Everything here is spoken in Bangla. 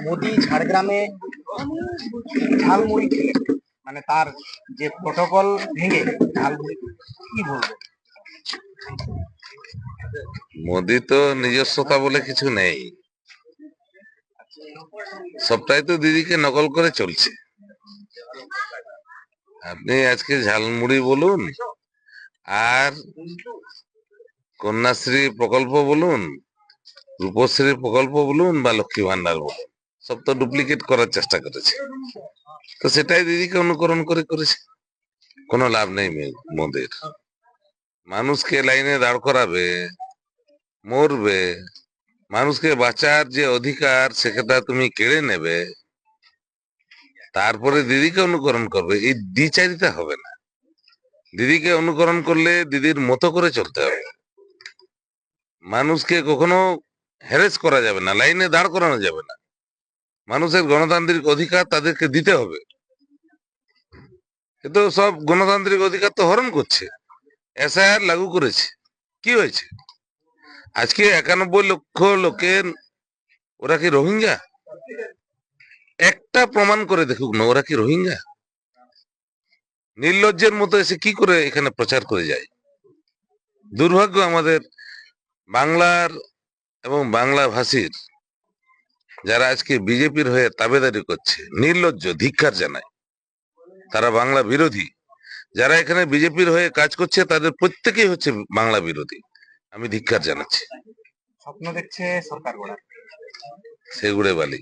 মোদি ঝাড়গ্রামে ঝালমুড়ি খেলেন, মানে তার যে প্রটোকল ভেঙে ঝালমুড়ি, কি বলবো? মোদি তো নিজস্বতা বলে কিছু নেই, সবটাই তো দিদিকে নকল করে চলছে। আপনি আজকে ঝালমুড়ি বলুন, আর কন্যাশ্রী প্রকল্প বলুন, রূপশ্রী প্রকল্প বলুন, বা লক্ষ্মী ভান্ডার বলুন, সব তো ডুপ্লিকেট করার চেষ্টা করেছে। তো সেটাই দিদিকে অনুকরণ করে করেছে, কোনো লাভ নেই মোদির। মানুষকে লাইনে দাঁড় করাবে, মরবে, মানুষকে বাঁচার যে অধিকার সেটা তুমি কেড়ে নেবে, তারপরে দিদিকে অনুকরণ করবে, এই দ্বিচারিতা হবে না। দিদিকে অনুকরণ করলে দিদির মতো করে চলতে হবে। মানুষকে কখনো হ্যারেস করা যাবে না, লাইনে দাঁড় করানো যাবে না। মানুষের গণতান্ত্রিক অধিকার তাদেরকে দিতে হবে। কিন্তু সব গণতান্ত্রিক অধিকার তো হরণ করছে। এসআইআর লাগু করেছে, কি হয়েছে? আজকে 91 লক্ষ লোকের, ওরা কি রোহিঙ্গা? একটা প্রমাণ করে দেখুক না, ওরা কি রোহিঙ্গা? নির্লজ্জের মতো এসে কি করে এখানে প্রচার করে যায়। দুর্ভাগ্য আমাদের বাংলার এবং বাংলা ভাষীর, যারা আজকে বিজেপির হয়ে তাবেদারি করছে, নির্লজ্জ, ধিক্কার জানায়। তারা বাংলা বিরোধী। যারা এখানে বিজেপির হয়ে কাজ করছে তাদের প্রত্যেকেই হচ্ছে বাংলা বিরোধী। আমি ধিক্কার জানাচ্ছি। স্বপ্ন দেখছে সরকার গড়ার, সেগুড়ে বালি।